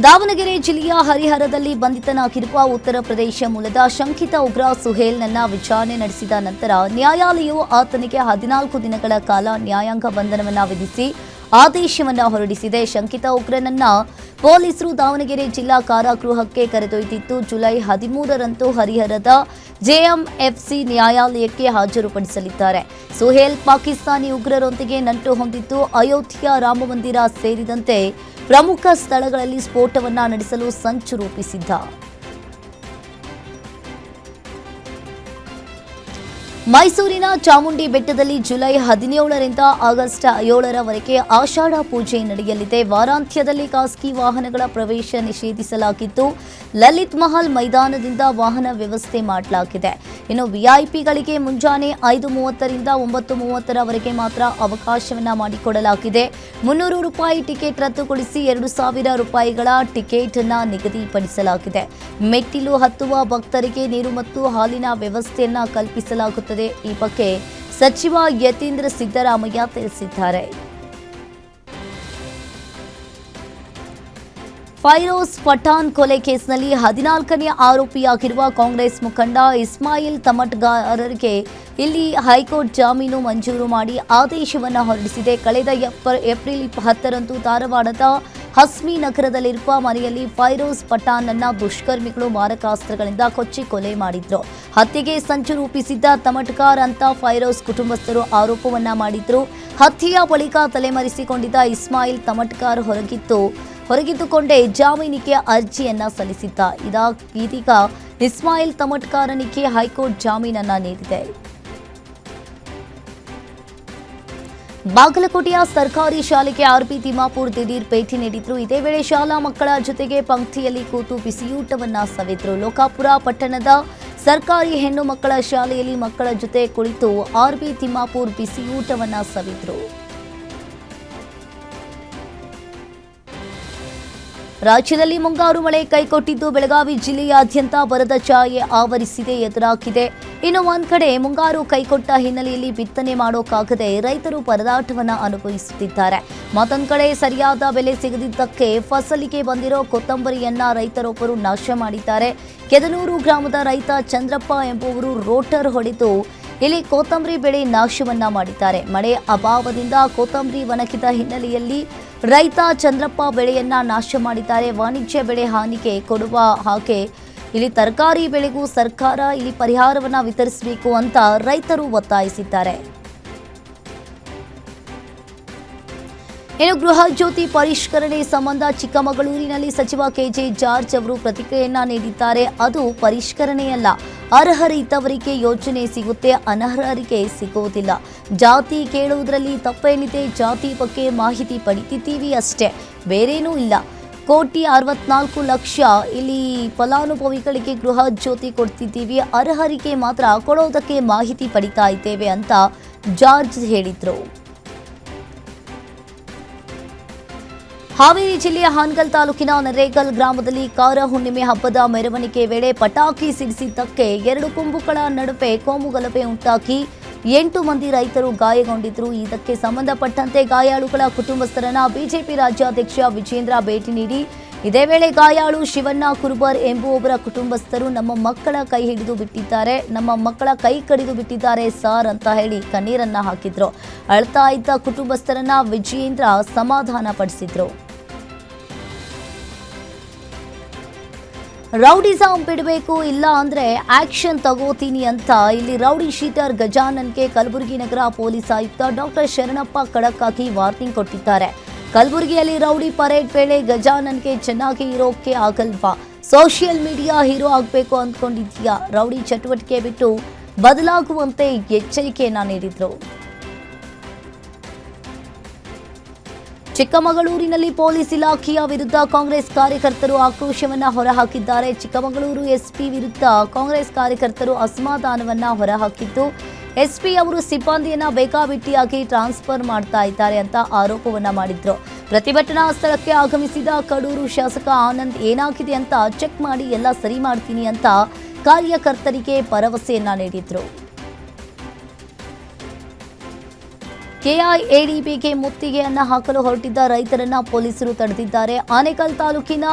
ದಾವಣಗೆರೆ ಜಿಲ್ಲೆಯ ಹರಿಹರದಲ್ಲಿ ಬಂಧಿತನಾಗಿರುವ ಉತ್ತರ ಪ್ರದೇಶ ಮೂಲದ ಶಂಕಿತ ಉಗ್ರ ಸುಹೇಲ್ನನ್ನ ವಿಚಾರಣೆ ನಡೆಸಿದ ನಂತರ ನ್ಯಾಯಾಲಯವು ಆತನಿಗೆ 14 ದಿನಗಳ ಕಾಲ ನ್ಯಾಯಾಂಗ ಬಂಧನವನ್ನು ವಿಧಿಸಿ ಆದೇಶವನ್ನು ಹೊರಡಿಸಿದೆ. ಶಂಕಿತ ಉಗ್ರನನ್ನ ಪೊಲೀಸರು ದಾವಣಗೆರೆ ಜಿಲ್ಲಾ ಕಾರಾಗೃಹಕ್ಕೆ ಕರೆದೊಯ್ದಿದ್ದು ಜುಲೈ 13ರಂದು ಹರಿಹರದ ಜೆಎಂಎಫ್ಸಿ ನ್ಯಾಯಾಲಯಕ್ಕೆ ಹಾಜರುಪಡಿಸಲಿದ್ದಾರೆ. ಸುಹೇಲ್ ಪಾಕಿಸ್ತಾನಿ ಉಗ್ರರೊಂದಿಗೆ ನಂಟು ಹೊಂದಿದ್ದು ಅಯೋಧ್ಯೆಯ ರಾಮಮಂದಿರ ಸೇರಿದಂತೆ ಪ್ರಮುಖ ಸ್ಥಳಗಳಲ್ಲಿ ಸ್ಫೋಟವನ್ನ ನಡೆಸಲು ಸಂಚು ರೂಪಿಸಿದ್ದ. ಮೈಸೂರಿನ ಚಾಮುಂಡಿ ಬೆಟ್ಟದಲ್ಲಿ ಜುಲೈ 17ರಿಂದ ಆಗಸ್ಟ್ 7ರವರೆಗೆ ಆಷಾಢ ಪೂಜೆ ನಡೆಯಲಿದೆ. ವಾರಾಂತ್ಯದಲ್ಲಿ ಖಾಸಗಿ ವಾಹನಗಳ ಪ್ರವೇಶ ನಿಷೇಧಿಸಲಾಗಿದ್ದು ಲಲಿತ್ ಮಹಲ್ ಮೈದಾನದಿಂದ ವಾಹನ ವ್ಯವಸ್ಥೆ ಮಾಡಲಾಗಿದೆ. ಇನ್ನು ವಿಐಪಿಗಳಿಗೆ ಮುಂಜಾನೆ 5:30ರಿಂದ 9:30ರವರೆಗೆ ಮಾತ್ರ ಅವಕಾಶವನ್ನ ಮಾಡಿಕೊಡಲಾಗಿದೆ. 300 ರೂಪಾಯಿ ಟಿಕೆಟ್ ರದ್ದುಗೊಳಿಸಿ 2,000 ರೂಪಾಯಿಗಳ ಟಿಕೆಟ್ ಅನ್ನು ನಿಗದಿಪಡಿಸಲಾಗಿದೆ. ಮೆಟ್ಟಿಲು ಹತ್ತುವ ಭಕ್ತರಿಗೆ ನೀರು ಮತ್ತು ಹಾಲಿನ ವ್ಯವಸ್ಥೆಯನ್ನ ಕಲ್ಪಿಸಲಾಗುತ್ತದೆ. ಈ ಬಗ್ಗೆ ಸಚಿವ ಯತೀಂದ್ರ ಸಿದ್ದರಾಮಯ್ಯ ತಿಳಿಸಿದ್ದಾರೆ. ಫೈರೋಜ್ ಪಠಾಣ್ ಕೊಲೆ ಕೇಸ್ನಲ್ಲಿ 14ನೇ ಆರೋಪಿಯಾಗಿರುವ ಕಾಂಗ್ರೆಸ್ ಮುಖಂಡ ಇಸ್ಮಾಯಿಲ್ ತಮಟ್ಗಾರರಿಗೆ ಇಲ್ಲಿ ಹೈಕೋರ್ಟ್ ಜಾಮೀನು ಮಂಜೂರು ಮಾಡಿ ಆದೇಶವನ್ನು ಹೊರಡಿಸಿದೆ. ಕಳೆದ ಏಪ್ರಿಲ್ 10ರಂದು ಧಾರವಾಡದ ಹಸ್ಮಿ ನಗರದಲ್ಲಿರುವ ಮನೆಯಲ್ಲಿ ಫೈರೋಜ್ ಪಠಾಣ್ ದುಷ್ಕರ್ಮಿಗಳು ಮಾರಕಾಸ್ತ್ರಗಳಿಂದ ಕೊಚ್ಚಿ ಕೊಲೆ ಮಾಡಿದ್ರು. ಹತ್ಯೆಗೆ ಸಂಚು ರೂಪಿಸಿದ್ದ ತಮಟ್ಗಾರ್ ಅಂತ ಫೈರೋಜ್ ಕುಟುಂಬಸ್ಥರು ಆರೋಪವನ್ನ ಮಾಡಿದ್ರು. ಹತ್ಯೆಯ ಬಳಿಕ ತಲೆಮರೆಸಿಕೊಂಡಿದ್ದ ಇಸ್ಮಾಯಿಲ್ ತಮಟ್ಗಾರ್ ಹೊರಗಿದ್ದುಕೊಂಡೇ ಜಾಮೀನಿಗೆ ಅರ್ಜಿಯನ್ನ ಸಲ್ಲಿಸಿದ್ದ. ಇದೀಗ ಇಸ್ಮಾಯಿಲ್ ತಮಟ್ಗಾರನಿಗೆ ಹೈಕೋರ್ಟ್ ಜಾಮೀನನ್ನ ನೀಡಿದೆ. ಬಾಗಲಕೋಟೆಯ ಸರ್ಕಾರಿ ಶಾಲೆಗೆ ಆರ್ಪಿ ತಿಮ್ಮಾಪುರ್ ದಿಢೀರ್ ಭೇಟಿ ನೀಡಿದ್ರು. ಇದೇ ವೇಳೆ ಶಾಲಾ ಮಕ್ಕಳ ಜೊತೆಗೆ ಪಂಕ್ತಿಯಲ್ಲಿ ಕೂತು ಬಿಸಿಯೂಟವನ್ನ ಸವಿದ್ರು. ಲೋಕಾಪುರ ಪಟ್ಟಣದ ಸರ್ಕಾರಿ ಹೆಣ್ಣು ಮಕ್ಕಳ ಶಾಲೆಯಲ್ಲಿ ಮಕ್ಕಳ ಜೊತೆ ಕುಳಿತು ಆರ್ಪಿ ತಿಮ್ಮಾಪುರ್ ಬಿಸಿಯೂಟವನ್ನ ಸವಿದ್ರು. ರಾಜ್ಯದಲ್ಲಿ ಮುಂಗಾರು ಮಳೆ ಕೈಕೊಟ್ಟಿದ್ದು ಬೆಳಗಾವಿ ಜಿಲ್ಲೆಯಾದ್ಯಂತ ಬರದ ಛಾಯೆ ಎದುರಾಗಿದೆ. ಇನ್ನು ಒಂದ್ ಕಡೆ ಮುಂಗಾರು ಕೈಕೊಟ್ಟ ಹಿನ್ನೆಲೆಯಲ್ಲಿ ಬಿತ್ತನೆ ಮಾಡೋಕ್ಕಾಗದೆ ರೈತರು ಪರದಾಟವನ್ನು ಅನುಭವಿಸುತ್ತಿದ್ದಾರೆ. ಮತ್ತೊಂದು ಕಡೆ ಸರಿಯಾದ ಬೆಲೆ ಸಿಗದಿದ್ದಕ್ಕೆ ಫಸಲಿಗೆ ಬಂದಿರೋ ಕೊತ್ತಂಬರಿಯನ್ನ ರೈತರೊಬ್ಬರು ನಾಶ ಮಾಡಿದ್ದಾರೆ. ಕೆದನೂರು ಗ್ರಾಮದ ರೈತ ಚಂದ್ರಪ್ಪ ಎಂಬುವರು ರೋಟರ್ ಹೊಡೆದು ಇಲ್ಲಿ ಕೊತ್ತಂಬರಿ ಬೆಳೆ ನಾಶವನ್ನ ಮಾಡಿದ್ದಾರೆ. ಮಳೆ ಅಭಾವದಿಂದ ಕೊತ್ತಂಬರಿ ಒಣಗಿದ ಹಿನ್ನೆಲೆಯಲ್ಲಿ ರೈತ ಚಂದ್ರಪ್ಪ ಬೆಳೆಯನ್ನ ನಾಶ ಮಾಡಿದ್ದಾರೆ. ವಾಣಿಜ್ಯ ಬೆಳೆ ಹಾನಿಗೆ ಕೊಡುವ ಹಾಗೆ ಇಲ್ಲಿ ತರಕಾರಿ ಬೆಳೆಗೂ ಸರ್ಕಾರ ಇಲ್ಲಿ ಪರಿಹಾರವನ್ನ ವಿತರಿಸಬೇಕು ಅಂತ ರೈತರು ಒತ್ತಾಯಿಸಿದ್ದಾರೆ. ಇನ್ನು ಗೃಹ ಜ್ಯೋತಿ ಪರಿಷ್ಕರಣೆ ಸಂಬಂಧ ಚಿಕ್ಕಮಗಳೂರಿನಲ್ಲಿ ಸಚಿವ ಕೆಜೆ ಜಾರ್ಜ್ ಅವರು ಪ್ರತಿಕ್ರಿಯೆಯನ್ನ ನೀಡಿದ್ದಾರೆ. ಅದು ಪರಿಷ್ಕರಣೆಯಲ್ಲ, ಅರ್ಹರಿದ್ದವರಿಗೆ ಯೋಜನೆ ಸಿಗುತ್ತೆ, ಅನರ್ಹರಿಗೆ ಸಿಗೋದಿಲ್ಲ. ಜಾತಿ ಕೇಳುವುದರಲ್ಲಿ ತಪ್ಪೇನಿದೆ? ಜಾತಿ ಬಗ್ಗೆ ಮಾಹಿತಿ ಪಡಿತಿದ್ದೀವಿ ಅಷ್ಟೇ, ಬೇರೇನೂ ಇಲ್ಲ. 1,64,00,000 ಇಲ್ಲಿ ಫಲಾನುಭವಿಗಳಿಗೆ ಗೃಹ ಜ್ಯೋತಿ ಕೊಡ್ತಿದ್ದೀವಿ, ಅರ್ಹರಿಗೆ ಮಾತ್ರ ಕೊಡೋದಕ್ಕೆ ಮಾಹಿತಿ ಪಡಿತಾ ಇದ್ದೇವೆ ಅಂತ ಜಾರ್ಜ್ ಹೇಳಿದ್ರು. ಹಾವೇರಿ ಜಿಲ್ಲೆಯ ಹಾನಗಲ್ ತಾಲೂಕಿನ ನರೇಗಲ್ ಗ್ರಾಮದಲ್ಲಿ ಕಾರ ಹುಣ್ಣಿಮೆ ಹಬ್ಬದ ಮೆರವಣಿಗೆ ವೇಳೆ ಪಟಾಕಿ ಸಿಡಿಸಿದ್ದಕ್ಕೆ 2 ಗುಂಪುಗಳ ನಡುವೆ ಕೋಮುಗಲಭೆ ಉಂಟಾಗಿ 8 ಮಂದಿ ರೈತರು ಗಾಯಗೊಂಡಿದ್ರು. ಇದಕ್ಕೆ ಸಂಬಂಧಪಟ್ಟಂತೆ ಗಾಯಾಳುಗಳ ಕುಟುಂಬಸ್ಥರನ್ನ ಬಿಜೆಪಿ ರಾಜ್ಯಾಧ್ಯಕ್ಷ ವಿಜೇಂದ್ರ ಭೇಟಿ ನೀಡಿ, ಇದೇ ವೇಳೆ ಗಾಯಾಳು ಶಿವಣ್ಣ ಕುರುಬರ್ ಎಂಬುವವರ ಕುಟುಂಬಸ್ಥರು ನಮ್ಮ ಮಕ್ಕಳ ಕೈ ಕಡಿದು ಬಿಟ್ಟಿದ್ದಾರೆ ಸಾರ್ ಅಂತ ಹೇಳಿ ಕಣ್ಣೀರನ್ನ ಹಾಕಿದ್ರು. ಅಳ್ತಾ ಇದ್ದ ಕುಟುಂಬಸ್ಥರನ್ನ ವಿಜೇಂದ್ರ ಸಮಾಧಾನ ಪಡಿಸಿದ್ರು. ರೌಡಿಸಂ ಬಿಡಬೇಕು, ಇಲ್ಲ ಅಂದ್ರೆ ಆಕ್ಷನ್ ತಗೋತೀನಿ ಅಂತ ಇಲ್ಲಿ ರೌಡಿ ಶೀಟರ್ ಗಜಾನನ್ಗೆ ಕಲಬುರಗಿ ನಗರ ಪೊಲೀಸ್ ಆಯುಕ್ತ ಡಾಕ್ಟರ್ ಶರಣಪ್ಪ ಖಡಕ್ ಆಗಿ ವಾರ್ನಿಂಗ್ ಕೊಟ್ಟಿದ್ದಾರೆ. ಕಲಬುರಗಿಯಲ್ಲಿ ರೌಡಿ ಪರೇಡ್ ವೇಳೆ ಗಜಾನನ್ಗೆ ಚೆನ್ನಾಗಿ ಇರೋಕೆ ಆಗಲ್ವಾ? ಸೋಷಿಯಲ್ ಮೀಡಿಯಾ ಹೀರೋ ಆಗಬೇಕು ಅಂದ್ಕೊಂಡಿದ್ಯಾ? ರೌಡಿ ಚಟುವಟಿಕೆ ಬಿಟ್ಟು ಬದಲಾಗುವಂತೆ ಎಚ್ಚರಿಕೆಯನ್ನ ನೀಡಿದ್ರು. ಚಿಕ್ಕಮಗಳೂರಿನಲ್ಲಿ ಪೊಲೀಸ್ ಇಲಾಖೆಯ ವಿರುದ್ಧ ಕಾಂಗ್ರೆಸ್ ಕಾರ್ಯಕರ್ತರು ಆಕ್ರೋಶವನ್ನ ಹೊರಹಾಕಿದ್ದಾರೆ. ಚಿಕ್ಕಮಗಳೂರು ಎಸ್ಪಿ ವಿರುದ್ಧ ಕಾಂಗ್ರೆಸ್ ಕಾರ್ಯಕರ್ತರು ಅಸಮಾಧಾನವನ್ನ ಹೊರಹಾಕಿದ್ದು, ಎಸ್ಪಿ ಅವರು ಸಿಬ್ಬಂದಿಯನ್ನ ಬೇಕಾಬಿಟ್ಟಿಯಾಗಿ ಟ್ರಾನ್ಸ್ಫರ್ ಮಾಡ್ತಾ ಇದ್ದಾರೆ ಅಂತ ಆರೋಪವನ್ನ ಮಾಡಿದ್ರು. ಪ್ರತಿಭಟನಾ ಸ್ಥಳಕ್ಕೆ ಆಗಮಿಸಿದ ಕಡೂರು ಶಾಸಕ ಆನಂದ್ ಏನಾಗಿದೆ ಅಂತ ಚೆಕ್ ಮಾಡಿ ಎಲ್ಲ ಸರಿ ಮಾಡ್ತೀನಿ ಅಂತ ಕಾರ್ಯಕರ್ತರಿಗೆ ಭರವಸೆಯನ್ನ ನೀಡಿದ್ರು. ಕೆಐಎಡಿಬಿಗೆ ಮುತ್ತಿಗೆಯನ್ನ ಹಾಕಲು ಹೊರಟಿದ್ದ ರೈತರನ್ನ ಪೊಲೀಸರು ತಡೆದಿದ್ದಾರೆ. ಆನೇಕಲ್ ತಾಲೂಕಿನ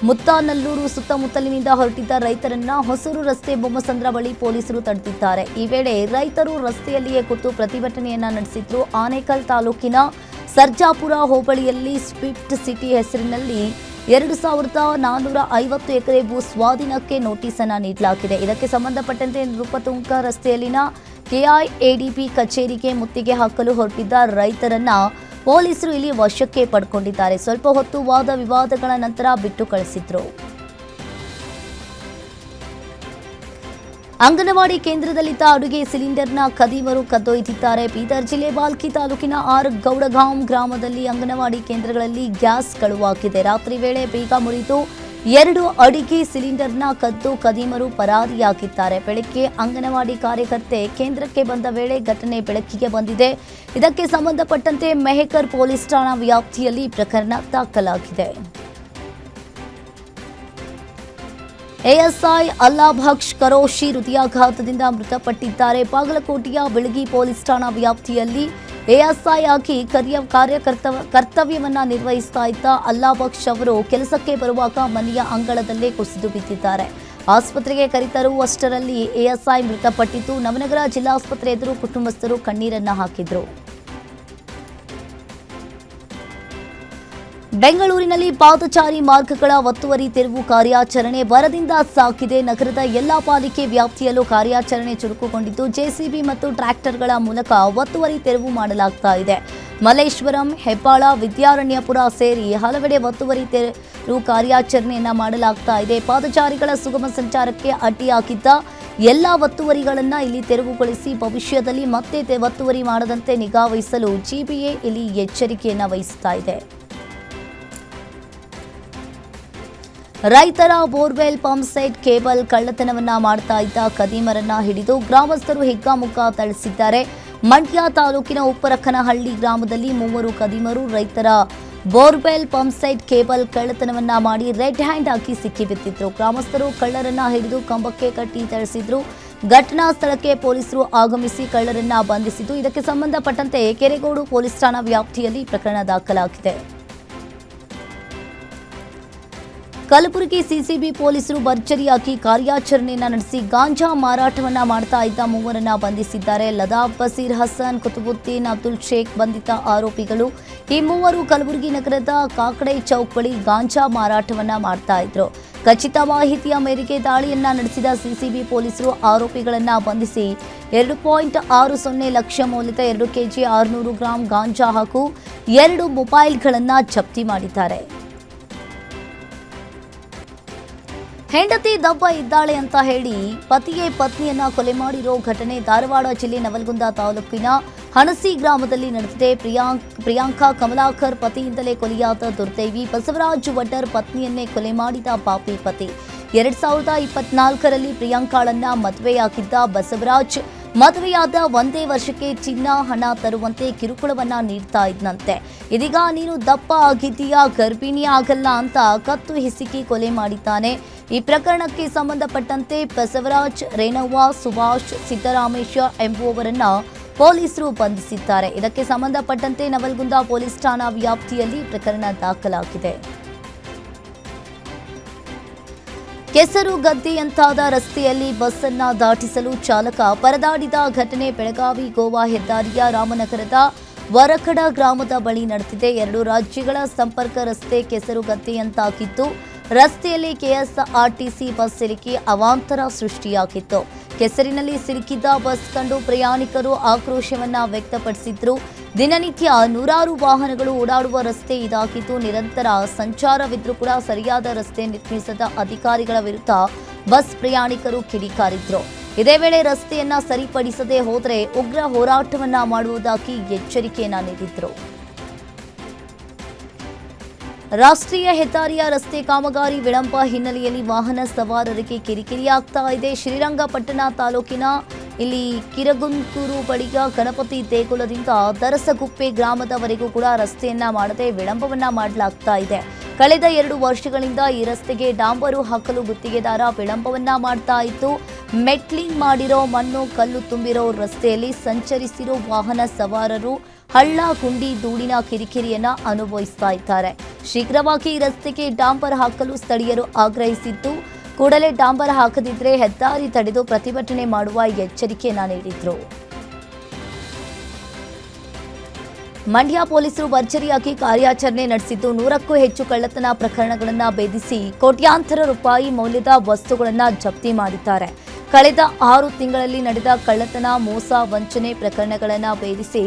ಮುತ್ತಾನಲ್ಲೂರು ಸುತ್ತಮುತ್ತಲಿನಿಂದ ಹೊರಟಿದ್ದ ರೈತರನ್ನ ಹೊಸೂರು ರಸ್ತೆ ಬೊಮ್ಮಸಂದ್ರ ಬಳಿ ಪೊಲೀಸರು ತಡೆದಿದ್ದಾರೆ. ಈ ವೇಳೆ ರೈತರು ರಸ್ತೆಯಲ್ಲಿಯೇ ಕೂತು ಪ್ರತಿಭಟನೆಯನ್ನ ನಡೆಸಿದ್ರು. ಆನೇಕಲ್ ತಾಲೂಕಿನ ಸರ್ಜಾಪುರ ಹೋಬಳಿಯಲ್ಲಿ ಸ್ವಿಫ್ಟ್ ಸಿಟಿ ಹೆಸರಿನಲ್ಲಿ 2450 ಎಕರೆ ಭೂ ಸ್ವಾಧೀನಕ್ಕೆ ನೋಟಿಸ್ ಅನ್ನು ನೀಡಲಾಗಿದೆ. ಇದಕ್ಕೆ ಸಂಬಂಧಪಟ್ಟಂತೆ ನೃಪತುಂಗ ರಸ್ತೆಯಲ್ಲಿನ ಕೆಐಎಡಿಬಿ ಕಚೇರಿಗೆ ಮುತ್ತಿಗೆ ಹಾಕಲು ಹೊರಟಿದ್ದ ರೈತರನ್ನ ಪೊಲೀಸರು ಇಲ್ಲಿ ವಶಕ್ಕೆ ಪಡ್ಕೊಂಡಿದ್ದಾರೆ. ಸ್ವಲ್ಪ ಹೊತ್ತು ವಾದ ವಿವಾದಗಳ ನಂತರ ಬಿಟ್ಟು ಕಳಿಸಿದ್ರು. ಅಂಗನವಾಡಿ ಕೇಂದ್ರದಲ್ಲಿದ್ದ ಅಡುಗೆ ಸಿಲಿಂಡರ್ನ ಖದೀಮರು ಕದ್ದೊಯ್ದಿದ್ದಾರೆ. ಬೀದರ್ ಜಿಲ್ಲೆ ಬಾಲ್ಕಿ ತಾಲೂಕಿನ ಆರ್ ಗೌಡಗಾಂವ್ ಗ್ರಾಮದಲ್ಲಿ ಅಂಗನವಾಡಿ ಕೇಂದ್ರಗಳಲ್ಲಿ ಗ್ಯಾಸ್ ಕಳುವಾಗಿದೆ. ರಾತ್ರಿ ವೇಳೆ ಬೀಗ ಮುರಿದು 2 ಅಡಿಗೆ ಸಿಲಿಂಡರ್ನ ಕದ್ದು ಖದೀಮರು ಪರಾರಿಯಾಗಿದ್ದಾರೆ. ಬೆಳಗ್ಗೆ ಅಂಗನವಾಡಿ ಕಾರ್ಯಕರ್ತೆ ಕೇಂದ್ರಕ್ಕೆ ಬಂದ ವೇಳೆ ಘಟನೆ ಬೆಳಕಿಗೆ ಬಂದಿದೆ. ಇದಕ್ಕೆ ಸಂಬಂಧಪಟ್ಟಂತೆ ಮೆಹಕರ್ ಪೊಲೀಸ್ ಠಾಣಾ ವ್ಯಾಪ್ತಿಯಲ್ಲಿ ಪ್ರಕರಣ ದಾಖಲಾಗಿದೆ. ಎಎಸ್ಐ ಅಲ್ಲಾಭಕ್ಷ್ ಕರೋಶಿ ಹೃದಯಾಘಾತದಿಂದ ಮೃತಪಟ್ಟಿದ್ದಾರೆ. ಬಾಗಲಕೋಟೆಯ ಬೆಳಗಿ ಪೊಲೀಸ್ ಠಾಣಾ ವ್ಯಾಪ್ತಿಯಲ್ಲಿ ಎಎಸ್ಐ ಆಗಿ ಕರ್ತವ್ಯವನ್ನ ನಿರ್ವಹಿಸ್ತಾ ಇದ್ದ ಅಲ್ಲಾಭಕ್ಷ್ ಅವರು ಕೆಲಸಕ್ಕೆ ಬರುವಾಗ ಮನೆಯ ಅಂಗಳದಲ್ಲೇ ಕುಸಿದು ಬಿದ್ದಿದ್ದಾರೆ. ಆಸ್ಪತ್ರೆಗೆ ಕರೆತರುವಷ್ಟರಲ್ಲಿ ಎಎಸ್ಐ ಮೃತಪಟ್ಟಿದ್ದು, ನವನಗರ ಜಿಲ್ಲಾಸ್ಪತ್ರೆ ಎದುರು ಕುಟುಂಬಸ್ಥರು ಕಣ್ಣೀರನ್ನ ಹಾಕಿದ್ರು. ಬೆಂಗಳೂರಿನಲ್ಲಿ ಪಾದಚಾರಿ ಮಾರ್ಗಗಳ ಒತ್ತುವರಿ ತೆರವು ಕಾರ್ಯಾಚರಣೆ ಬರದಿಂದ ಸಾಕಿದೆ. ನಗರದ ಎಲ್ಲಾ ಪಾಲಿಕೆ ವ್ಯಾಪ್ತಿಯಲ್ಲೂ ಕಾರ್ಯಾಚರಣೆ ಚುರುಕುಗೊಂಡಿದ್ದು, ಜೆಸಿಬಿ ಮತ್ತು ಟ್ರ್ಯಾಕ್ಟರ್ಗಳ ಮೂಲಕ ಒತ್ತುವರಿ ತೆರವು ಮಾಡಲಾಗ್ತಾ ಇದೆ. ಮಲ್ಲೇಶ್ವರಂ, ಹೆಬ್ಬಾಳ, ವಿದ್ಯಾರಣ್ಯಪುರ ಸೇರಿ ಹಲವೆಡೆ ಒತ್ತುವರಿ ತೆರವು ಕಾರ್ಯಾಚರಣೆಯನ್ನ ಮಾಡಲಾಗ್ತಾ ಇದೆ. ಪಾದಚಾರಿಗಳ ಸುಗಮ ಸಂಚಾರಕ್ಕೆ ಅಡ್ಡಿಯಾಗಿದ್ದ ಎಲ್ಲಾ ಒತ್ತುವರಿಗಳನ್ನ ಇಲ್ಲಿ ತೆರವುಗೊಳಿಸಿ ಭವಿಷ್ಯದಲ್ಲಿ ಮತ್ತೆ ಒತ್ತುವರಿ ಮಾಡದಂತೆ ನಿಗಾ ವಹಿಸಲು ಜಿಬಿಎ ಇಲ್ಲಿ ಎಚ್ಚರಿಕೆಯನ್ನ ವಹಿಸ್ತಾ ಇದೆ. ರೈತರ ಬೋರ್ವೆಲ್ ಪಂಪ್ ಸೆಟ್ ಕೇಬಲ್ ಕಳ್ಳತನವನ್ನ ಮಾಡ್ತಾ ಇದ್ದ ಖದೀಮರನ್ನ ಹಿಡಿದು ಗ್ರಾಮಸ್ಥರು ಹಿಗ್ಗಾಮುಗ್ಗಾ ಥಳಿಸಿದ್ದಾರೆ. ಮಂಡ್ಯ ತಾಲೂಕಿನ ಉಪ್ಪರಕ್ಕನಹಳ್ಳಿ ಗ್ರಾಮದಲ್ಲಿ 3 ಖದೀಮರು ರೈತರ ಬೋರ್ವೆಲ್ ಪಂಪ್ ಸೆಟ್ ಕೇಬಲ್ ಕಳ್ಳತನವನ್ನ ಮಾಡಿ ರೆಡ್ ಹ್ಯಾಂಡ್ ಆಗಿ ಸಿಕ್ಕಿಬಿದ್ದಿದ್ರು. ಗ್ರಾಮಸ್ಥರು ಕಳ್ಳರನ್ನ ಹಿಡಿದು ಕಂಬಕ್ಕೆ ಕಟ್ಟಿ ಥಳಿಸಿದ್ರು. ಘಟನಾ ಸ್ಥಳಕ್ಕೆ ಪೊಲೀಸರು ಆಗಮಿಸಿ ಕಳ್ಳರನ್ನ ಬಂಧಿಸಿದ್ದು, ಇದಕ್ಕೆ ಸಂಬಂಧಪಟ್ಟಂತೆ ಕೆರೆಗೋಡು ಪೊಲೀಸ್ ಠಾಣಾ ವ್ಯಾಪ್ತಿಯಲ್ಲಿ ಪ್ರಕರಣ ದಾಖಲಾಗಿದೆ. ಕಲಬುರಗಿ ಸಿಸಿಬಿ ಪೊಲೀಸರು ಭರ್ಜರಿಯಾಗಿ ಕಾರ್ಯಾಚರಣೆಯನ್ನ ನಡೆಸಿ ಗಾಂಜಾ ಮಾರಾಟವನ್ನ ಮಾಡ್ತಾ ಇದ್ದ 3ರನ್ನ ಬಂಧಿಸಿದ್ದಾರೆ. ಲದಾಫ್, ಬಸೀರ್, ಹಸನ್, ಕುತುಬುದ್ದೀನ್, ಅಬ್ದುಲ್ ಶೇಖ್ ಬಂಧಿತ ಆರೋಪಿಗಳು. ಈ 3 ಕಲಬುರಗಿ ನಗರದ ಕಾಕಡೆ ಚೌಕ್ ಬಳಿ ಗಾಂಜಾ ಮಾರಾಟವನ್ನ ಮಾಡ್ತಾ ಇದ್ರು. ಖಚಿತ ಮಾಹಿತಿಯ ಮೇರೆಗೆ ದಾಳಿಯನ್ನ ನಡೆಸಿದ ಸಿಸಿಬಿ ಪೊಲೀಸರು ಆರೋಪಿಗಳನ್ನ ಬಂಧಿಸಿ 2.60 ಲಕ್ಷ ಮೌಲ್ಯದ 2 ಕೆಜಿ 600 ಗ್ರಾಂ ಗಾಂಜಾ ಹಾಗೂ 2 ಮೊಬೈಲ್ಗಳನ್ನ ಜಪ್ತಿ ಮಾಡಿದ್ದಾರೆ. ಹೆಂಡತಿ ದಬ್ಬ ಇದ್ದಾಳೆ ಅಂತ ಹೇಳಿ ಪತಿಯೇ ಪತ್ನಿಯನ್ನ ಕೊಲೆ ಮಾಡಿರೋ ಘಟನೆ ಧಾರವಾಡ ಜಿಲ್ಲೆ ನವಲಗುಂದ ತಾಲೂಕಿನ ಹಣಸಿ ಗ್ರಾಮದಲ್ಲಿ ನಡೆದಿದೆ. ಪ್ರಿಯಾಂಕಾ ಕಮಲಾಕರ್ ಪತಿಯಿಂದಲೇ ಕೊಲೆಯಾದ ದುರ್ದೈವಿ. ಬಸವರಾಜ್ ವಡ್ಡರ್ ಪತ್ನಿಯನ್ನೇ ಕೊಲೆ ಮಾಡಿದ ಪಾಪಿ ಪತಿ. 2024ರಲ್ಲಿ ಪ್ರಿಯಾಂಕಾಳನ್ನ ಮದುವೆಯಾಗಿದ್ದ ಬಸವರಾಜ್ ಮದುವೆಯಾದ ಒಂದೇ ವರ್ಷಕ್ಕೆ ಚಿನ್ನ, ಹಣ ತರುವಂತೆ ಕಿರುಕುಳವನ್ನ ನೀಡ್ತಾ ಇದ್ದಂತೆ. ಇದೀಗ ನೀನು ದಪ್ಪ ಆಗಿದ್ದೀಯಾ, ಗರ್ಭಿಣಿ ಆಗಲ್ಲ ಅಂತ ಕತ್ತು ಹಿಸುಕಿ ಕೊಲೆ ಮಾಡಿದ್ದಾನೆ. ಈ ಪ್ರಕರಣಕ್ಕೆ ಸಂಬಂಧಪಟ್ಟಂತೆ ಬಸವರಾಜ್, ರೇಣವ್ವ, ಸುಭಾಷ್, ಸಿದ್ದರಾಮೇಶ ಎಂಬುವವರನ್ನ ಪೊಲೀಸರು ಬಂಧಿಸಿದ್ದಾರೆ. ಇದಕ್ಕೆ ಸಂಬಂಧಪಟ್ಟಂತೆ ನವಲಗುಂದ ಪೊಲೀಸ್ ಠಾಣಾ ವ್ಯಾಪ್ತಿಯಲ್ಲಿ ಪ್ರಕರಣ ದಾಖಲಾಗಿದೆ. ಕೆಸರು ಗದ್ದೆಯಂತಾದ ರಸ್ತೆಯಲ್ಲಿ ಬಸ್ ಅನ್ನ ದಾಟಿಸಲು ಚಾಲಕ ಪರದಾಡಿದ ಘಟನೆ ಬೆಳಗಾವಿ ಗೋವಾ ಹೆದ್ದಾರಿಯ ರಾಮನಗರದ ವರಕಡ ಗ್ರಾಮದ ಬಳಿ ನಡೆದಿದೆ. 2 ರಾಜ್ಯಗಳ ಸಂಪರ್ಕ ರಸ್ತೆ ಕೆಸರು ಗದ್ದೆಯಂತಾಗಿದ್ದು, ರಸ್ತೆಯಲ್ಲಿ ಕೆಎಸ್ಆರ್ಟಿಸಿ ಬಸ್ ಸಿಲುಕಿ ಅವಾಂತರ ಸೃಷ್ಟಿಯಾಗಿತ್ತು. ಕೆಸರಿನಲ್ಲಿ ಸಿಲುಕಿದ್ದ ಬಸ್ ಕಂಡು ಪ್ರಯಾಣಿಕರು ಆಕ್ರೋಶವನ್ನ ವ್ಯಕ್ತಪಡಿಸಿದ್ರು. ದಿನನಿತ್ಯ ನೂರಾರು ವಾಹನಗಳು ಓಡಾಡುವ ರಸ್ತೆ ಇದಾಗಿದ್ದು, ನಿರಂತರ ಸಂಚಾರವಿದ್ರೂ ಕೂಡ ಸರಿಯಾದ ರಸ್ತೆ ನಿರ್ಮಿಸದ ಅಧಿಕಾರಿಗಳ ವಿರುದ್ಧ ಬಸ್ ಪ್ರಯಾಣಿಕರು ಕಿಡಿಕಾರಿದ್ರು. ಇದೇ ವೇಳೆ ರಸ್ತೆಯನ್ನ ಸರಿಪಡಿಸದೆ ಹೋದರೆ ಉಗ್ರ ಹೋರಾಟವನ್ನ ಮಾಡುವುದಾಗಿ ಎಚ್ಚರಿಕೆಯನ್ನ ನೀಡಿದ್ರು. ರಾಷ್ಟ್ರೀಯ ಹೆದ್ದಾರಿಯ ರಸ್ತೆ ಕಾಮಗಾರಿ ವಿಳಂಬ ಹಿನ್ನೆಲೆಯಲ್ಲಿ ವಾಹನ ಸವಾರರಿಗೆ ಕಿರಿಕಿರಿಯಾಗ್ತಾ ಇದೆ. ಶ್ರೀರಂಗಪಟ್ಟಣ ತಾಲೂಕಿನ ಇಲ್ಲಿ ಕಿರಗುಂತೂರು ಬಳಿಯ ಗಣಪತಿ ದೇಗುಲದಿಂದ ದರಸಗುಪ್ಪೆ ಗ್ರಾಮದವರೆಗೂ ಕೂಡ ರಸ್ತೆಯನ್ನ ಮಾಡದೆ ವಿಳಂಬವನ್ನ ಮಾಡಲಾಗ್ತಾ ಇದೆ. ಕಳೆದ 2 ವರ್ಷಗಳಿಂದ ಈ ರಸ್ತೆಗೆ ಡಾಂಬರು ಹಾಕಲು ಗುತ್ತಿಗೆದಾರ ವಿಳಂಬವನ್ನ ಮಾಡ್ತಾ ಇತ್ತು. ಮೆಟ್ಲಿಂಗ್ ಮಾಡಿರೋ ಮಣ್ಣು ಕಲ್ಲು ತುಂಬಿರೋ ರಸ್ತೆಯಲ್ಲಿ ಸಂಚರಿಸಿರೋ ವಾಹನ ಸವಾರರು ಹಳ್ಳ ಗುಂಡಿ ಧೂಳಿನ ಕಿರಿಕಿರಿಯನ್ನ ಅನುಭವಿಸ್ತಾ ಇದ್ದಾರೆ. ಶೀಘ್ರವಾಗಿ ಈ ರಸ್ತೆಗೆ ಡಾಂಬರ್ ಹಾಕಲು ಸ್ಥಳೀಯರು ಆಗ್ರಹಿಸಿದ್ದು, ಕೂಡಲೇ ಡಾಂಬರ್ ಹಾಕದಿದ್ರೆ ಹೆದ್ದಾರಿ ತಡೆದು ಪ್ರತಿಭಟನೆ ಮಾಡುವ ಎಚ್ಚರಿಕೆಯನ್ನ ನೀಡಿದ್ರು. ಮಂಡ್ಯ ಪೊಲೀಸರು ಭರ್ಜರಿಯಾಗಿ ಕಾರ್ಯಾಚರಣೆ ನಡೆಸಿದ್ದು 100ಕ್ಕೂ ಹೆಚ್ಚು ಕಳ್ಳತನ ಪ್ರಕರಣಗಳನ್ನು ಭೇದಿಸಿ ಕೋಟ್ಯಾಂತರ ರೂಪಾಯಿ ಮೌಲ್ಯದ ವಸ್ತುಗಳನ್ನು ಜಪ್ತಿ ಮಾಡಿದ್ದಾರೆ. ಕಳೆದ 6 ತಿಂಗಳಲ್ಲಿ ನಡೆದ ಕಳ್ಳತನ, ಮೋಸ, ವಂಚನೆ ಪ್ರಕರಣಗಳನ್ನು ಭೇದಿಸಿ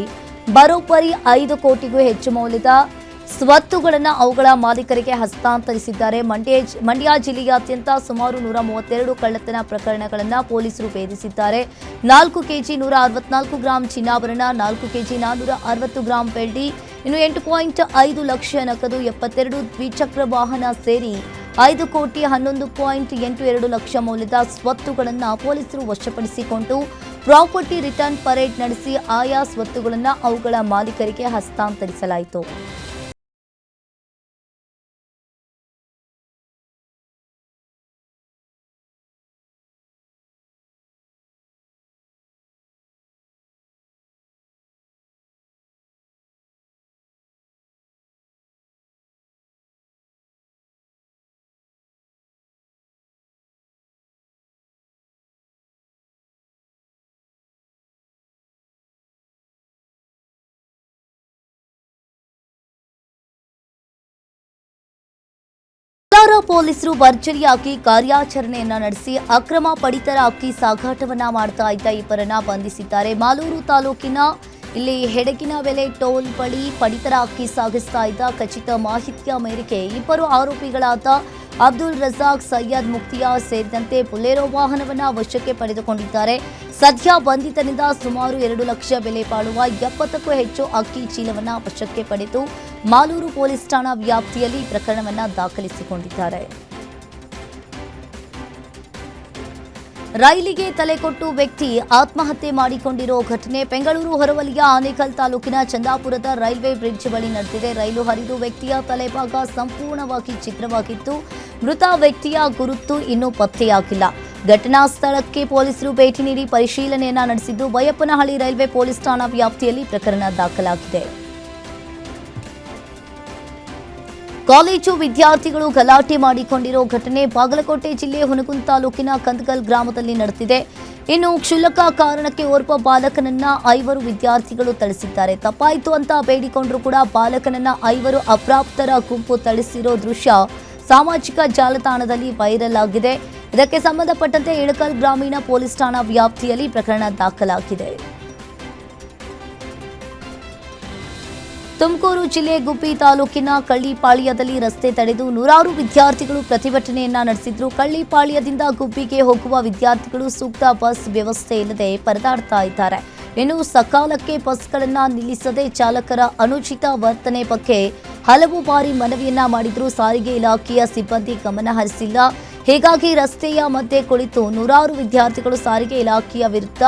ಬರೋಬ್ಬರಿ 5 ಕೋಟಿಗೂ ಹೆಚ್ಚು ಮೌಲ್ಯದ ಸ್ವತ್ತುಗಳನ್ನು ಅವುಗಳ ಮಾಲೀಕರಿಗೆ ಹಸ್ತಾಂತರಿಸಿದ್ದಾರೆ. ಮಂಡ್ಯ ಜಿಲ್ಲೆಯಾದ್ಯಂತ ಸುಮಾರು 132 ಕಳ್ಳತನ ಪ್ರಕರಣಗಳನ್ನು ಪೊಲೀಸರು ಭೇದಿಸಿದ್ದಾರೆ. 4 ಕೆಜಿ 164 ಗ್ರಾಂ ಚಿನ್ನಾಭರಣ, 4 ಕೆಜಿ 460 ಗ್ರಾಂ ಬೆಳ್ಳಿ, ಇನ್ನು 8.5 ಲಕ್ಷ ನಗದು, 72 ದ್ವಿಚಕ್ರ ವಾಹನ ಸೇರಿ 5 ಕೋಟಿ 11.82 ಲಕ್ಷ ಮೌಲ್ಯದ ಸ್ವತ್ತುಗಳನ್ನು ಪೊಲೀಸರು ವಶಪಡಿಸಿಕೊಂಡು ಪ್ರಾಪರ್ಟಿ ರಿಟರ್ನ್ ಪರೇಡ್ ನಡೆಸಿ ಆಯಾ ಸ್ವತ್ತುಗಳನ್ನು ಅವುಗಳ ಮಾಲೀಕರಿಗೆ ಹಸ್ತಾಂತರಿಸಲಾಯಿತು. ಕೋಲಾರ ಪೊಲೀಸರು ಭರ್ಜರಿಯಾಗಿ ಕಾರ್ಯಾಚರಣೆಯನ್ನ ನಡೆಸಿ ಅಕ್ರಮ ಪಡಿತರ ಅಕ್ಕಿ ಸಾಗಾಟವನ್ನ ಮಾಡ್ತಾ ಇದ್ದ ಇಬ್ಬರನ್ನ ಬಂಧಿಸಿದ್ದಾರೆ. ಮಾಲೂರು ತಾಲೂಕಿನ ಇಲ್ಲಿ ಹೆಡಗಿನ ಬೆಲೆ ಟೋಲ್ ಬಳಿ ಪಡಿತರ ಅಕ್ಕಿ ಸಾಗಿಸ್ತಾ ಇದ್ದ ಖಚಿತ ಮಾಹಿತಿಯ ಮೇರೆಗೆ ಇಬ್ಬರು ಆರೋಪಿಗಳಾದ ಅಬ್ದುಲ್ ರಜಾಕ್, ಸೈಯದ್ ಮುಕ್ತಿಯಾರ್ ಸೇರಿದಂತೆ ಬುಲೆರೋ ವಾಹನವನ್ನ ವಶಕ್ಕೆ ಪಡೆದುಕೊಂಡಿದ್ದಾರೆ. ಸದ್ಯ ಬಂಧಿತನಿಂದ ಸುಮಾರು 2 ಲಕ್ಷ ಬೆಲೆ ಬಾಳುವ 70ಕ್ಕೂ ಹೆಚ್ಚು ಅಕ್ಕಿ ಚೀಲವನ್ನ ವಶಕ್ಕೆ ಪಡೆದು ಮಾಲೂರು ಪೊಲೀಸ್ ಠಾಣಾ ವ್ಯಾಪ್ತಿಯಲ್ಲಿ ಪ್ರಕರಣವನ್ನ ದಾಖಲಿಸಿಕೊಂಡಿದ್ದಾರೆ. ರೈಲಿಗೆ ತಲೆಕೊಟ್ಟು ವ್ಯಕ್ತಿ ಆತ್ಮಹತ್ಯೆ ಮಾಡಿಕೊಂಡಿರೋ ಘಟನೆ ಬೆಂಗಳೂರು ಹೊರವಲಯ ಆನೇಕಲ್ ತಾಲೂಕಿನ ಚಂದಾಪುರದ ರೈಲ್ವೆ ಬ್ರಿಡ್ಜ್ ಬಳಿ ನಡೆದಿದೆ. ರೈಲು ಹರಿದು ವ್ಯಕ್ತಿಯ ತಲೆಭಾಗ ಸಂಪೂರ್ಣವಾಗಿ ಛಿದ್ರವಾಗಿತ್ತು. ಮೃತ ವ್ಯಕ್ತಿಯ ಗುರುತು ಇನ್ನೂ ಪತ್ತೆಯಾಗಿಲ್ಲ. ಘಟನಾ ಸ್ಥಳಕ್ಕೆ ಪೊಲೀಸರು ಭೇಟಿ ನೀಡಿ ಪರಿಶೀಲನೆಯನ್ನ ನಡೆಸಿದ್ದು ಬೈಯಪ್ಪನಹಳ್ಳಿ ರೈಲ್ವೆ ಪೊಲೀಸ್ ಠಾಣಾ ವ್ಯಾಪ್ತಿಯಲ್ಲಿ ಪ್ರಕರಣ ದಾಖಲಾಗಿದೆ. ಕಾಲೇಜು ವಿದ್ಯಾರ್ಥಿಗಳು ಗಲಾಟೆ ಮಾಡಿಕೊಂಡಿರೋ ಘಟನೆ ಬಾಗಲಕೋಟೆ ಜಿಲ್ಲೆ ಹುನಗುಂದ ತಾಲೂಕಿನ ಕಂದಗಲ್ ಗ್ರಾಮದಲ್ಲಿ ನಡೆದಿದೆ. ಇನ್ನು ಕ್ಷುಲ್ಲಕ ಕಾರಣಕ್ಕೆ ಓರ್ವ ಬಾಲಕನನ್ನ 5 ವಿದ್ಯಾರ್ಥಿಗಳು ಥಳಿಸಿದ್ದಾರೆ. ತಪ್ಪಾಯಿತು ಅಂತ ಬೇಡಿಕೊಂಡ್ರು ಕೂಡ ಬಾಲಕನನ್ನ 5 ಅಪ್ರಾಪ್ತರ ಗುಂಪು ಥಳಿಸಿರೋ ದೃಶ್ಯ ಸಾಮಾಜಿಕ ಜಾಲತಾಣದಲ್ಲಿ ವೈರಲ್ ಆಗಿದೆ. ಇದಕ್ಕೆ ಸಂಬಂಧಪಟ್ಟಂತೆ ಇಳಕಲ್ ಗ್ರಾಮೀಣ ಪೊಲೀಸ್ ಠಾಣಾ ವ್ಯಾಪ್ತಿಯಲ್ಲಿ ಪ್ರಕರಣ ದಾಖಲಾಗಿದೆ. ತುಮಕೂರು ಜಿಲ್ಲೆ ಗುಬ್ಬಿ ತಾಲೂಕಿನ ಕಳ್ಳಿಪಾಳ್ಯದಲ್ಲಿ ರಸ್ತೆ ತಡೆದು 100 ವಿದ್ಯಾರ್ಥಿಗಳು ಪ್ರತಿಭಟನೆಯನ್ನ ನಡೆಸಿದ್ರು. ಕಳ್ಳಿಪಾಳ್ಯದಿಂದ ಗುಬ್ಬಿಗೆ ಹೋಗುವ ವಿದ್ಯಾರ್ಥಿಗಳು ಸೂಕ್ತ ಬಸ್ ವ್ಯವಸ್ಥೆ ಇಲ್ಲದೆ ಪರದಾಡ್ತಾ ಇದ್ದಾರೆ. ಇನ್ನು ಸಕಾಲಕ್ಕೆ ಬಸ್ಗಳನ್ನ ನಿಲ್ಲಿಸದೆ ಚಾಲಕರ ಅನುಚಿತ ವರ್ತನೆ ಬಗ್ಗೆ ಹಲವು ಬಾರಿ ಮನವಿಯನ್ನ ಮಾಡಿದ್ರು. ಸಾರಿಗೆ ಇಲಾಖೆಯ ಸಿಬ್ಬಂದಿ ಗಮನ ಹರಿಸಿಲ್ಲ. ಹೀಗಾಗಿ ರಸ್ತೆಯ ಮಧ್ಯೆ ಕುಳಿತು 100 ವಿದ್ಯಾರ್ಥಿಗಳು ಸಾರಿಗೆ ಇಲಾಖೆಯ ವಿರುದ್ಧ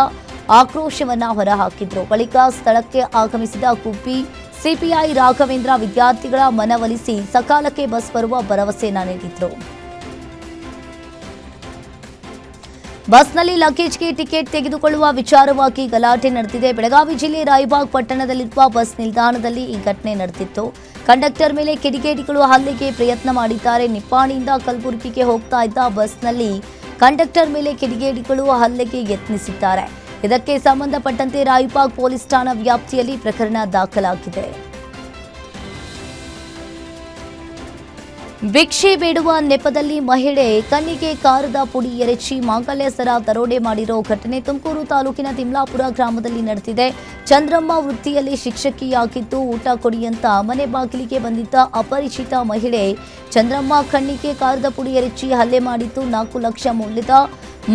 ಆಕ್ರೋಶವನ್ನ ಹೊರಹಾಕಿದ್ರು. ಬಳಿಕ ಸ್ಥಳಕ್ಕೆ ಆಗಮಿಸಿದ ಗುಬ್ಬಿ ಸಿಪಿಐ ರಾಘವೇಂದ್ರ ವಿದ್ಯಾರ್ಥಿಗಳ ಮನವೊಲಿಸಿ ಸಕಾಲಕ್ಕೆ ಬಸ್ ಬರುವ ಭರವಸೆಯನ್ನ ನೀಡಿದ್ರು. ಬಸ್ನಲ್ಲಿ ಲಗೇಜ್ಗೆ ಟಿಕೆಟ್ ತೆಗೆದುಕೊಳ್ಳುವ ವಿಚಾರವಾಗಿ ಗಲಾಟೆ ನಡೆದಿದೆ. ಬೆಳಗಾವಿ ಜಿಲ್ಲೆ ರಾಯಬಾಗ್ ಪಟ್ಟಣದಲ್ಲಿರುವ ಬಸ್ ನಿಲ್ದಾಣದಲ್ಲಿ ಈ ಘಟನೆ ನಡೆದಿತ್ತು. ಕಂಡಕ್ಟರ್ ಮೇಲೆ ಕಿಡಿಗೇಡಿಗಳು ಹಲ್ಲೆಗೆ ಪ್ರಯತ್ನ ಮಾಡಿದ್ದಾರೆ. ನಿಪ್ಪಾಣಿಯಿಂದ ಕಲಬುರಗಿಗೆ ಹೋಗ್ತಾ ಇದ್ದ ಬಸ್ನಲ್ಲಿ ಕಂಡಕ್ಟರ್ ಮೇಲೆ ಕಿಡಿಗೇಡಿಗಳು ಹಲ್ಲೆಗೆ ಯತ್ನಿಸಿದ್ದಾರೆ. ಇದಕ್ಕೆ ಸಂಬಂಧಪಟ್ಟಂತೆ ರಾಯಬಾಗ್ ಪೊಲೀಸ್ ಠಾಣಾ ವ್ಯಾಪ್ತಿಯಲ್ಲಿ ಪ್ರಕರಣ ದಾಖಲಾಗಿದೆ. ಭಿಕ್ಷೆ ಬೇಡುವ ನೆಪದಲ್ಲಿ ಮಹಿಳೆ ಕಣ್ಣಿಗೆ ಕಾರದ ಪುಡಿ ಎರಚಿ ಮಾಂಗಲ್ಯ ಸರ ದರೋಡೆ ಮಾಡಿರೋ ಘಟನೆ ತುಮಕೂರು ತಾಲೂಕಿನ ತಿಮ್ಲಾಪುರ ಗ್ರಾಮದಲ್ಲಿ ನಡೆದಿದೆ. ಚಂದ್ರಮ್ಮ ವೃತ್ತಿಯಲ್ಲಿ ಶಿಕ್ಷಕಿಯಾಗಿದ್ದು ಊಟ ಕೊಡಿ ಅಂತ ಮನೆ ಬಾಗಿಲಿಗೆ ಬಂದಿದ್ದ ಅಪರಿಚಿತ ಮಹಿಳೆ ಚಂದ್ರಮ್ಮ ಕಣ್ಣಿಗೆ ಕಾರದ ಪುಡಿ ಎರಚಿ ಹಲ್ಲೆ ಮಾಡಿದ್ದು 4 ಲಕ್ಷ ಮೌಲ್ಯದ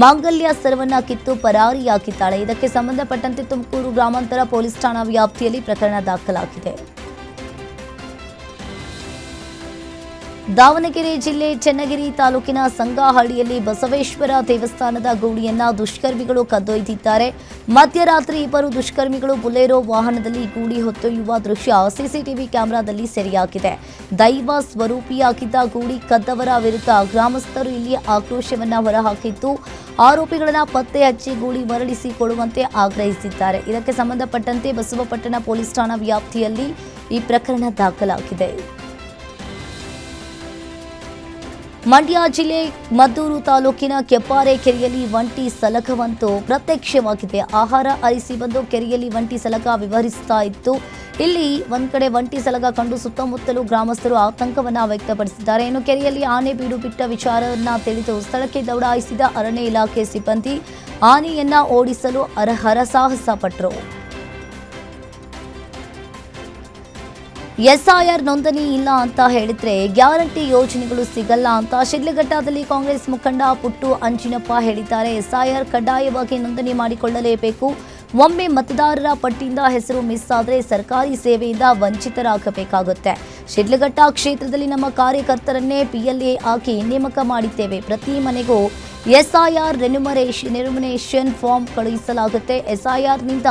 ಮಾಂಗಲ್ಯ ಸರವನ್ನ ಕಿತ್ತು ಪರಾರಿಯಾಗಿದ್ದಾಳೆ. ಇದಕ್ಕೆ ಸಂಬಂಧಪಟ್ಟಂತೆ ತುಮಕೂರು ಗ್ರಾಮಾಂತರ ಪೊಲೀಸ್ ಠಾಣಾ ವ್ಯಾಪ್ತಿಯಲ್ಲಿ ಪ್ರಕರಣ ದಾಖಲಾಗಿದೆ. ದಾವಣಗೆರೆ ಜಿಲ್ಲೆ ಚನ್ನಗಿರಿ ತಾಲೂಕಿನ ಸಂಗಾಹಳ್ಳಿಯಲ್ಲಿ ಬಸವೇಶ್ವರ ದೇವಸ್ಥಾನದ ಗೂಳಿಯನ್ನ ದುಷ್ಕರ್ಮಿಗಳು ಕದ್ದೊಯ್ದಿದ್ದಾರೆ. ಮಧ್ಯರಾತ್ರಿ ಇಬ್ಬರು ದುಷ್ಕರ್ಮಿಗಳು ಬುಲೆರೋ ವಾಹನದಲ್ಲಿ ಗೂಳಿ ಹೊತ್ತೊಯ್ಯುವ ದೃಶ್ಯ ಸಿಸಿಟಿವಿ ಕ್ಯಾಮೆರಾದಲ್ಲಿ ಸೆರೆಯಾಗಿದೆ. ದೈವ ಸ್ವರೂಪಿಯಾಗಿದ್ದ ಗೂಳಿ ಕದ್ದವರ ವಿರುದ್ಧ ಗ್ರಾಮಸ್ಥರು ಇಲ್ಲಿ ಆಕ್ರೋಶವನ್ನ ಹೊರಹಾಕಿದ್ದು, ಆರೋಪಿಗಳನ್ನ ಪತ್ತೆ ಹಚ್ಚಿ ಗೂಳಿ ಮರಳಿಸಿಕೊಡುವಂತೆ ಆಗ್ರಹಿಸಿದ್ದಾರೆ. ಇದಕ್ಕೆ ಸಂಬಂಧಪಟ್ಟಂತೆ ಬಸವಪಟ್ಟಣ ಪೊಲೀಸ್ ಠಾಣಾ ವ್ಯಾಪ್ತಿಯಲ್ಲಿ ಈ ಪ್ರಕರಣ ದಾಖಲಾಗಿದೆ. ಮಂಡ್ಯ ಜಿಲ್ಲೆ ಮದ್ದೂರು ತಾಲೂಕಿನ ಕೆಪ್ಪಾರೆ ಕೆರೆಯಲ್ಲಿ ಒಂಟಿ ಸಲಗವಂತೂ ಪ್ರತ್ಯಕ್ಷವಾಗಿದೆ. ಆಹಾರ ಅರಿಸಿ ಬಂದು ಕೆರೆಯಲ್ಲಿ ಒಂಟಿ ಸಲಗ ವಿವರಿಸ್ತಾ ಇತ್ತು. ಇಲ್ಲಿ ಒಂದ್ ಕಡೆ ಒಂಟಿ ಸಲಗ ಕಂಡು ಸುತ್ತಮುತ್ತಲೂ ಗ್ರಾಮಸ್ಥರು ಆತಂಕವನ್ನ ವ್ಯಕ್ತಪಡಿಸಿದ್ದಾರೆ. ಇನ್ನು ಕೆರೆಯಲ್ಲಿ ಆನೆ ಬೀಡು ಬಿಟ್ಟ ವಿಚಾರವನ್ನ ತಿಳಿದು ಸ್ಥಳಕ್ಕೆ ದೌಡಾಯಿಸಿದ ಅರಣ್ಯ ಇಲಾಖೆ ಸಿಬ್ಬಂದಿ ಆನೆಯನ್ನ ಓಡಿಸಲು ಹರಸಾಹಸ ಪಟ್ಟರು. ಎಸ್ಐಆರ್ ನೋಂದಣಿ ಇಲ್ಲ ಅಂತ ಹೇಳಿದ್ರೆ ಗ್ಯಾರಂಟಿ ಯೋಜನೆಗಳು ಸಿಗಲ್ಲ ಅಂತ ಶಿಡ್ಲಘಟ್ಟದಲ್ಲಿ ಕಾಂಗ್ರೆಸ್ ಮುಖಂಡ ಪುಟ್ಟು ಅಂಜಿನಪ್ಪ ಹೇಳಿದ್ದಾರೆ. ಎಸ್ಐಆರ್ ಕಡ್ಡಾಯವಾಗಿ ನೋಂದಣಿ ಮಾಡಿಕೊಳ್ಳಲೇಬೇಕು. ಒಮ್ಮೆ ಮತದಾರರ ಪಟ್ಟಿಯಿಂದ ಹೆಸರು ಮಿಸ್ ಆದರೆ ಸರ್ಕಾರಿ ಸೇವೆಯಿಂದ ವಂಚಿತರಾಗಬೇಕಾಗುತ್ತೆ. ಶಿಡ್ಲಘಟ್ಟ ಕ್ಷೇತ್ರದಲ್ಲಿ ನಮ್ಮ ಕಾರ್ಯಕರ್ತರನ್ನೇ PLA ಆಗಿ ನೇಮಕ ಮಾಡಿದ್ದೇವೆ. ಪ್ರತಿ ಮನೆಗೂ ಎಸ್ಐಆರ್ ರೆನ್ಯುಮರೇಷನ್ ಫಾರ್ಮ್ ಕಳುಹಿಸಲಾಗುತ್ತೆ. ಎಸ್ಐಆರ್ನಿಂದ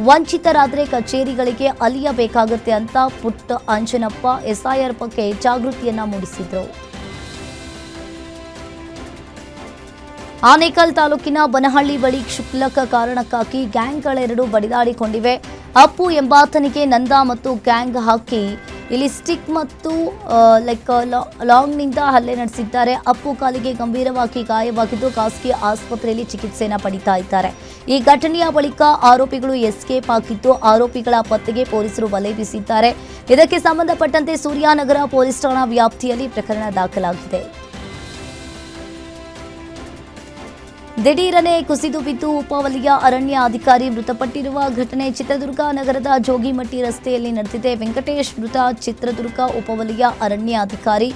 ವಂಚಿತರಾದರೆ ಕಚೇರಿಗಳಿಗೆ ಅಲಿಯಬೇಕಾಗುತ್ತೆ ಅಂತ ಪುಟ್ಟ ಅಂಜನಪ್ಪ ಎಸ್ಐಆರ್ ಬಗ್ಗೆ ಜಾಗೃತಿಯನ್ನ ಮೂಡಿಸಿದರು. ಆನೇಕಲ್ ತಾಲೂಕಿನ ಬನಹಳ್ಳಿ ಬಳಿ ಕ್ಷುಲ್ಲಕ ಕಾರಣಕ್ಕಾಗಿ ಗ್ಯಾಂಗ್ಗಳೆರಡು ಬಡಿದಾಡಿಕೊಂಡಿವೆ. ಅಪ್ಪು ಎಂಬಾತನಿಗೆ ನಂದ ಮತ್ತು ಗ್ಯಾಂಗ್ ಹಾಕಿ ಇಲ್ಲಿ ಸ್ಟಿಕ್ ಮತ್ತು ಲಾಂಗ್ನಿಂದ ಹಲ್ಲೆ ನಡೆಸಿದ್ದಾರೆ. ಅಪ್ಪು ಕಾಲಿಗೆ ಗಂಭೀರವಾಗಿ ಗಾಯವಾಗಿದ್ದು ಖಾಸಗಿ ಆಸ್ಪತ್ರೆಯಲ್ಲಿ ಚಿಕಿತ್ಸೆಯನ್ನು ಪಡಿತಾ ಇದ್ದಾರೆ. ಈ ಘಟನೆಯ ಬಳಿಕ ಆರೋಪಿಗಳು ಎಸ್ಕೇಪ್ ಆಗಿದ್ದು, ಆರೋಪಿಗಳ ಪತ್ತೆಗೆ ಪೊಲೀಸರು ಬಲೆ ಬೀಸಿದ್ದಾರೆ. ಇದಕ್ಕೆ ಸಂಬಂಧಪಟ್ಟಂತೆ ಸೂರ್ಯಾನಗರ ಪೊಲೀಸ್ ಠಾಣಾ ವ್ಯಾಪ್ತಿಯಲ್ಲಿ ಪ್ರಕರಣ ದಾಖಲಾಗಿದೆ. ದಿಢೀರನೆ ಕುಸಿದು ಬಿದ್ದು ಉಪವಲಯ ಅರಣ್ಯ ಅಧಿಕಾರಿ ಮೃತಪಟ್ಟಿರುವ ಘಟನೆ ಚಿತ್ರದುರ್ಗ ನಗರದ ಜೋಗಿಮಟ್ಟಿ ರಸ್ತೆಯಲ್ಲಿ ನಡೆದಿದೆ. ವೆಂಕಟೇಶ್ ಮೃತ. ಚಿತ್ರದುರ್ಗ ಉಪವಲಯ ಅರಣ್ಯ ಅಧಿಕಾರಿ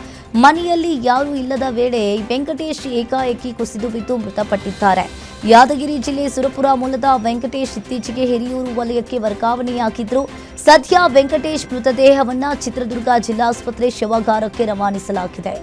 ಮನೆಯಲ್ಲಿ ಯಾರೂ ಇಲ್ಲದ ವೇಳೆ ವೆಂಕಟೇಶ್ ಏಕಾಏಕಿ ಕುಸಿದು ಬಿದ್ದು ಮೃತಪಟ್ಟಿದ್ದಾರೆ. ಯಾದಗಿರಿ ಜಿಲ್ಲೆ ಸುರಪುರ ಮೂಲದ ವೆಂಕಟೇಶ್ ಇತ್ತೀಚೆಗೆ ಹಿರಿಯೂರು ವಲಯಕ್ಕೆ ವರ್ಗಾವಣೆಯಾಗಿದ್ರು. ಸದ್ಯ ವೆಂಕಟೇಶ್ ಮೃತದೇಹವನ್ನ ಚಿತ್ರದುರ್ಗ ಜಿಲ್ಲಾಸ್ಪತ್ರೆ ಶವಾಗಾರಕ್ಕೆ ರವಾನಿಸಲಾಗಿದೆ.